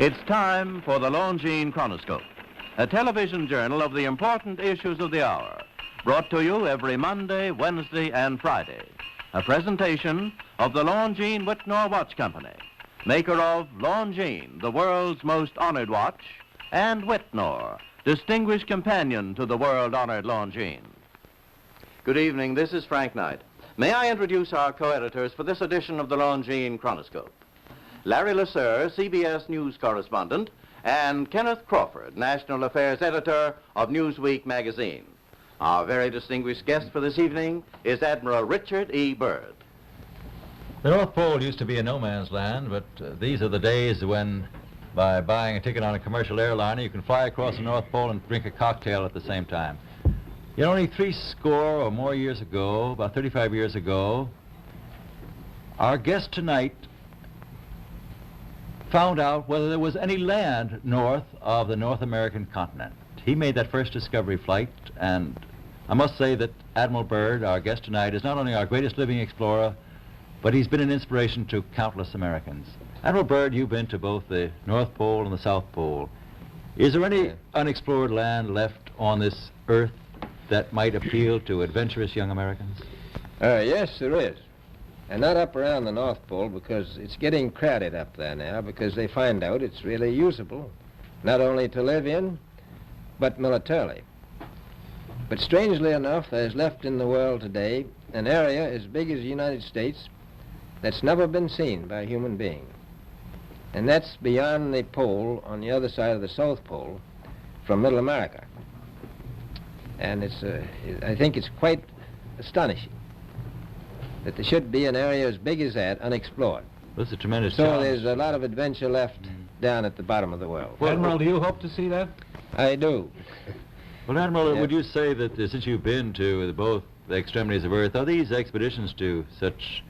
It's time for the Longines Chronoscope, a television journal of the important issues of the hour, brought to you every Monday, Wednesday, and Friday. A presentation of the Longines Whitnor Watch Company, maker of Longines, the world's most honored watch, and Whitnor, distinguished companion to the world-honored Longines. Good evening, this is Frank Knight. May I introduce our co-editors for this edition of the Longines Chronoscope? Larry Lasser, CBS News correspondent, and Kenneth Crawford, National Affairs Editor of Newsweek magazine. Our very distinguished guest for this evening is Admiral Richard E. Byrd. The North Pole used to be a no-man's land, but these are the days when, by buying a ticket on a commercial airliner, you can fly across the North Pole and drink a cocktail at the same time. You know, only 60 or more years ago, about 35 years ago, our guest tonight found out whether there was any land north of the North American continent. He made that first discovery flight, and I must say that Admiral Byrd, our guest tonight, is not only our greatest living explorer, but he's been an inspiration to countless Americans. Admiral Byrd, you've been to both the North Pole and the South Pole. Is there any unexplored land left on this earth that might appeal to adventurous young Americans? Yes, there is. And not up around the North Pole, because it's getting crowded up there now, because they find out it's really usable, not only to live in, but militarily. But strangely enough, there's left in the world today an area as big as the United States that's never been seen by a human being. And that's beyond the pole on the other side of the South Pole from Middle America. And I think it's quite astonishing that there should be an area as big as that unexplored. This is a tremendous So challenge. there's a lot of adventure left down at the bottom of the world. Well, Admiral, do you hope to see that? I do. Well, Admiral, Yeah. would you say that since you've been to both the extremities of Earth, are these expeditions to such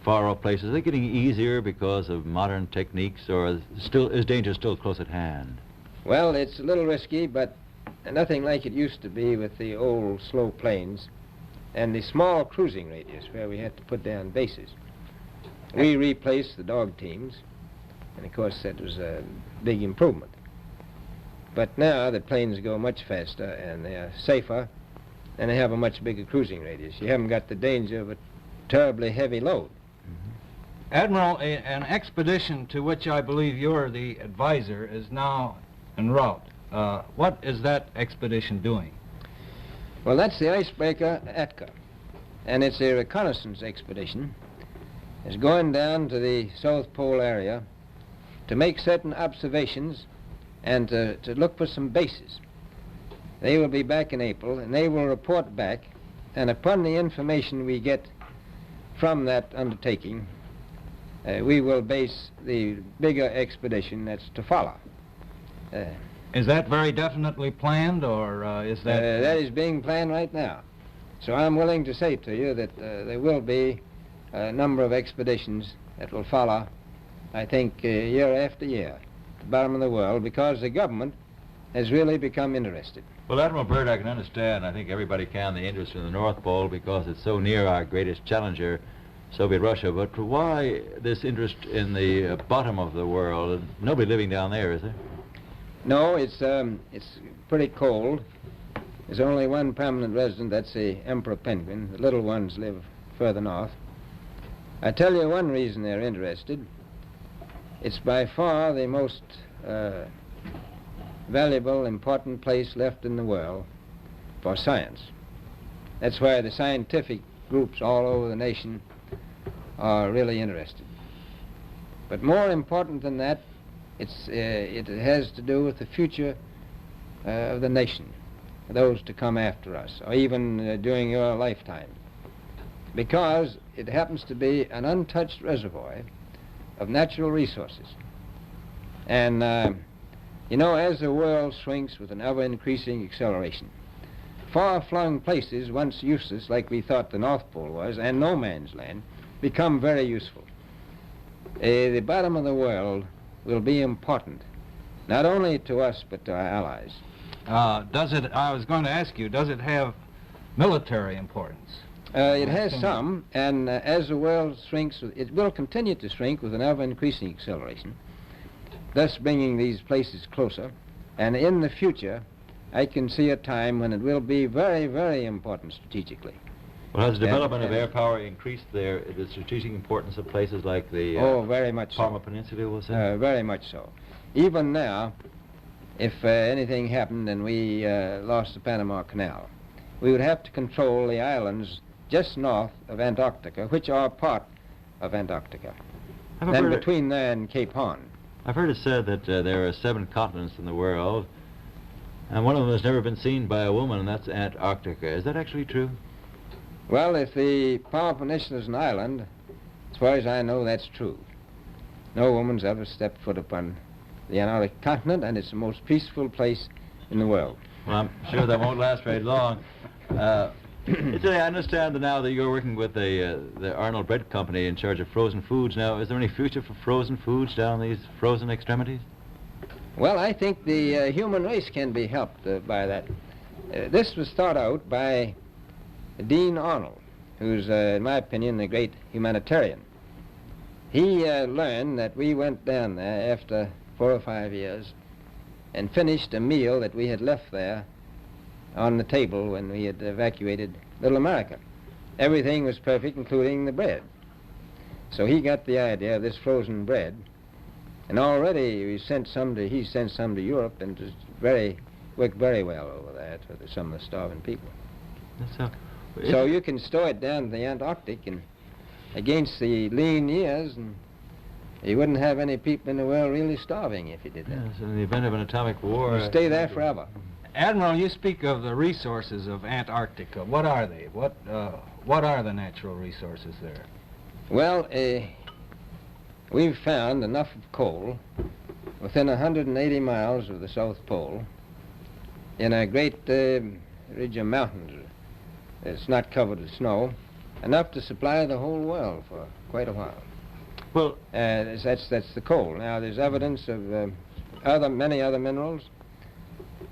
far-off places, are they getting easier because of modern techniques, or is danger still close at hand? Well, it's a little risky, but nothing like it used to be with the old slow planes and the small cruising radius where we had to put down bases. We replaced the dog teams, and of course that was a big improvement. But now the planes go much faster and they are safer, and they have a much bigger cruising radius. You haven't got the danger of a terribly heavy load. Admiral, an expedition to which I believe you're the advisor is now en route. What is that expedition doing? Well, that's the icebreaker Atka, and it's a reconnaissance expedition. It's going down to the South Pole area to make certain observations and to look for some bases. They will be back in April, and they will report back, and upon the information we get from that undertaking, we will base the bigger expedition that's to follow. Is that very definitely planned, or is that... That is being planned right now. So I'm willing to say to you that there will be a number of expeditions that will follow, I think, year after year, at the bottom of the world, because the government has really become interested. Well, Admiral Byrd, I can understand, I think everybody can, the interest in the North Pole because it's so near our greatest challenger, Soviet Russia, but why this interest in the bottom of the world? Nobody living down there, is there? No, it's pretty cold. There's only one permanent resident, that's the emperor penguin. The little ones live further north. I tell you one reason they're interested. It's by far the most valuable, important place left in the world for science. That's why the scientific groups all over the nation are really interested. But more important than that, it has to do with the future of the nation, those to come after us, or even during your lifetime, because it happens to be an untouched reservoir of natural resources. And, you know, as the world shrinks with an ever-increasing acceleration, far-flung places, once useless, like we thought the North Pole was, and no man's land, become very useful. The bottom of the world will be important, not only to us, but to our allies. I was going to ask you, does it have military importance? It has some, and as the world shrinks, it will continue to shrink with an ever-increasing acceleration. thus bringing these places closer. And in the future, I can see a time when it will be very, very important strategically. Well, has the development of air power increased the strategic importance of places like the oh, very much Palmer so. Peninsula, we'll say? Very much so. Even now, if anything happened and we lost the Panama Canal, we would have to control the islands just north of Antarctica, which are part of Antarctica, and between there and Cape Horn. I've heard it said that there are 7 continents in the world, and one of them has never been seen by a woman, and that's Antarctica. Is that actually true? Well, if the Palmer Peninsula is an island, as far as I know, that's true. No woman's ever stepped foot upon the Antarctic continent, and it's the most peaceful place in the world. Well, I'm sure that won't last very long. I understand that now that you're working with the Arnold Bread Company in charge of frozen foods. Now, is there any future for frozen foods down these frozen extremities? Well, I think the human race can be helped by that. This was thought out by Dean Arnold, who's, in my opinion, a great humanitarian. He learned that we went down there after 4 or 5 years and finished a meal that we had left there on the table when we had evacuated Little America. Everything was perfect, including the bread. So he got the idea of this frozen bread, and already he sent some to Europe, and it worked very well over there for some of the starving people. So you can store it down to the Antarctic, and against the lean years, and you wouldn't have any people in the world really starving if you did that. Yes, in the event of an atomic war... You stay there forever. Admiral, you speak of the resources of Antarctica. What are they? What are the natural resources there? Well, we've found enough of coal within 180 miles of the South Pole in a great ridge of mountains. It's not covered with snow, enough to supply the whole world for quite a while. Well, that's the coal. Now, there's evidence of many other minerals.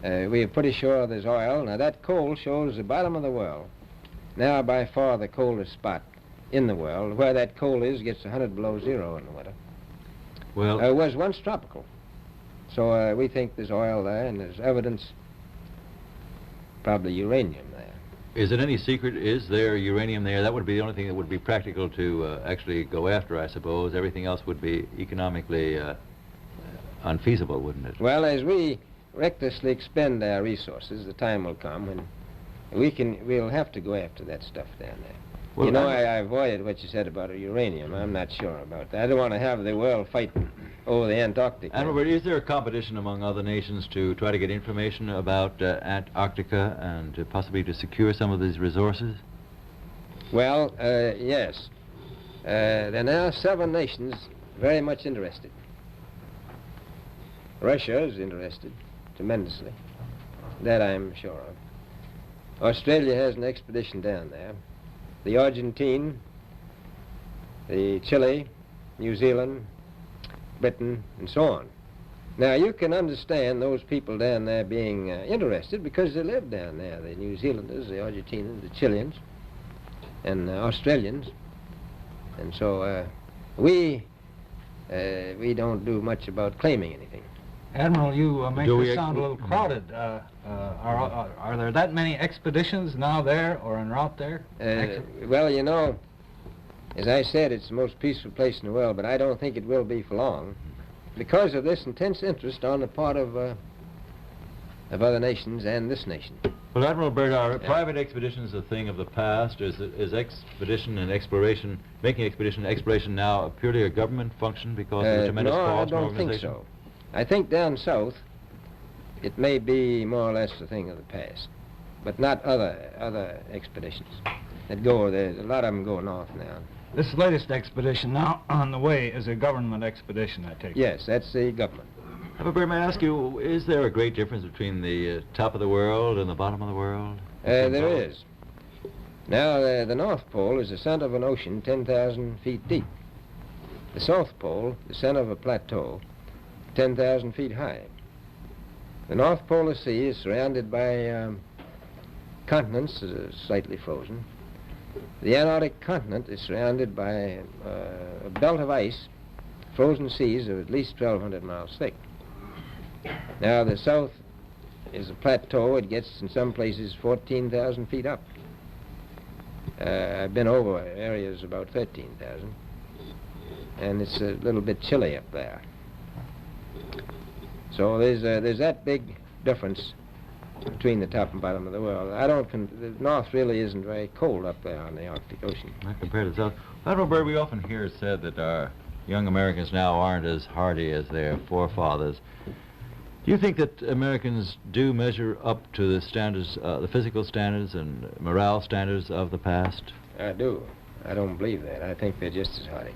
We are pretty sure there's oil. Now, that coal shows the bottom of the world. Now, by far the coldest spot in the world. Where that coal is gets 100 below zero in the winter. Well, it was once tropical. So we think there's oil there, and there's evidence, probably uranium there. Is it any secret? Is there uranium there? That would be the only thing that would be practical to actually go after, I suppose. Everything else would be economically unfeasible, wouldn't it? Well, as we recklessly expend our resources, the time will come when we'll have to go after that stuff down there. Well, you know, I avoided what you said about uranium. I'm not sure about that. I don't want to have the world fighting over the Antarctic. And Robert, is there a competition among other nations to try to get information about Antarctica and possibly to secure some of these resources? Well, yes. There are now 7 nations very much interested. Russia is interested tremendously. That I'm sure of. Australia has an expedition down there. The Argentine, the Chile, New Zealand, Britain, and so on. Now, you can understand those people down there being interested because they live down there, the New Zealanders, the Argentinians, the Chileans, and the Australians. And so we don't do much about claiming anything. Admiral, you make this sound a little crowded. Are there that many expeditions now there or en route there? Well, you know, as I said, it's the most peaceful place in the world, but I don't think it will be for long because of this intense interest on the part of other nations and this nation. Well, Admiral Byrd, are private expeditions a thing of the past? Is expedition and exploration, making expedition and exploration now purely a government function because of the tremendous cost and organization? No, I don't think so. I think down south it may be more or less a thing of the past, but not other expeditions that go. There's a lot of them go north now. This latest expedition now on the way is a government expedition, I take it. Yes, that's the government. Byrd, may I ask you, is there a great difference between the top of the world and the bottom of the world? There is. Now, the North Pole is the center of an ocean 10,000 feet deep. The South Pole, the center of a plateau, 10,000 feet high. The North Polar Sea is surrounded by continents slightly frozen. The Antarctic continent is surrounded by a belt of ice frozen seas of at least 1,200 miles thick. Now, the south is a plateau. It gets, in some places, 14,000 feet up. I've been over areas about 13,000, and it's a little bit chilly up there. So there's that big difference between the top and bottom of the world. The north really isn't very cold up there on the Arctic Ocean. Not compared to the south. Admiral Byrd, we often hear it said that our young Americans now aren't as hardy as their forefathers. Do you think that Americans do measure up to the standards, the physical standards and morale standards of the past? I do. I don't believe that. I think they're just as hardy.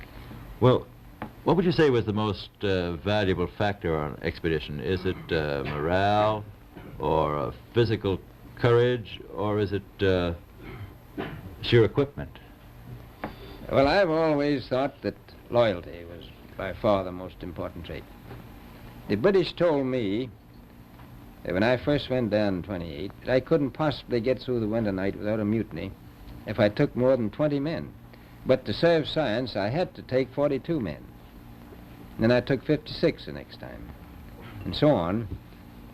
Well, what would you say was the most valuable factor on an expedition? Is it morale, or physical courage, or is it sheer equipment? Well, I've always thought that loyalty was by far the most important trait. The British told me that when I first went down in 28, that I couldn't possibly get through the winter night without a mutiny if I took more than 20 men. But to serve science, I had to take 42 men. And then I took 56 the next time, and so on.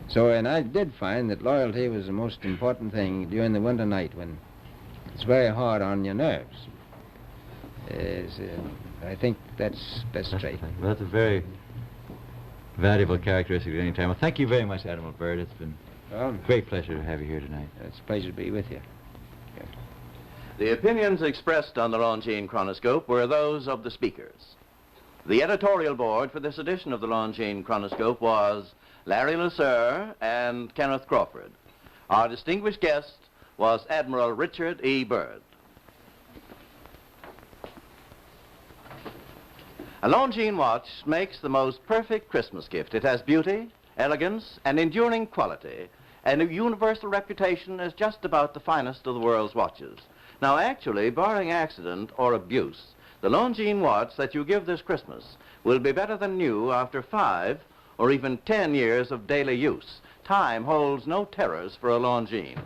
So, and I did find that loyalty was the most important thing during the winter night when it's very hard on your nerves. I think that's trait. Well, that's a very valuable characteristic at any time. Well, thank you very much, Admiral Byrd. It's been a great pleasure to have you here tonight. It's a pleasure to be with you. Yeah. The opinions expressed on the Longines Chronoscope were those of the speakers. The editorial board for this edition of the Longines Chronoscope was Larry Lasser and Kenneth Crawford. Our distinguished guest was Admiral Richard E. Byrd. A Longines watch makes the most perfect Christmas gift. It has beauty, elegance, and enduring quality, and a universal reputation as just about the finest of the world's watches. Now, actually, barring accident or abuse, the Longines watch that you give this Christmas will be better than new after 5 or even 10 years of daily use. Time holds no terrors for a Longines.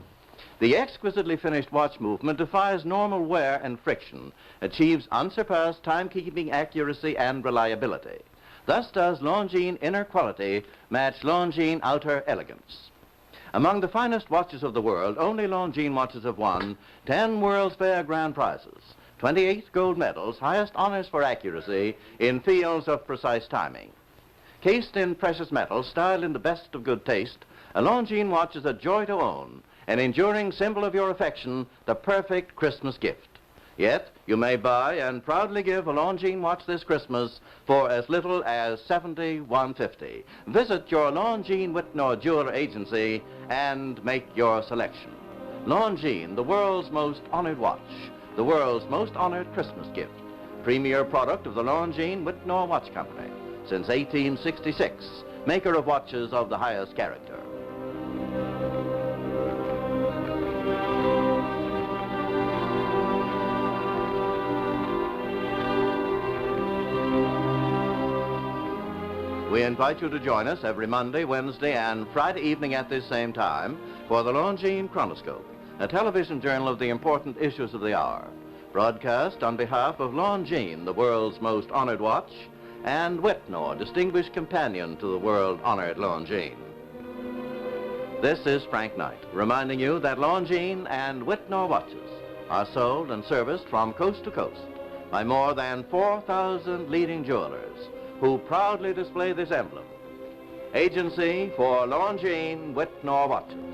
The exquisitely finished watch movement defies normal wear and friction, achieves unsurpassed timekeeping accuracy and reliability. Thus does Longines inner quality match Longines outer elegance. Among the finest watches of the world, only Longines watches have won 10 World's Fair grand prizes, 28 gold medals, highest honors for accuracy in fields of precise timing. Cased in precious metals, styled in the best of good taste, a Longines watch is a joy to own, an enduring symbol of your affection, the perfect Christmas gift. Yet, you may buy and proudly give a Longines watch this Christmas for as little as $71.50. Visit your Longines Whitnor Jeweler Agency and make your selection. Longines, the world's most honored watch, the world's most honored Christmas gift. Premier product of the Longines Whitnor Watch Company since 1866, maker of watches of the highest character. We invite you to join us every Monday, Wednesday, and Friday evening at this same time for the Longines Chronoscope, a television journal of the important issues of the hour, broadcast on behalf of Longines, the world's most honored watch, and Whitnor, distinguished companion to the world-honored Longines. This is Frank Knight, reminding you that Longines and Whitnor watches are sold and serviced from coast to coast by more than 4,000 leading jewelers who proudly display this emblem. Agency for Longines Whitnor watches.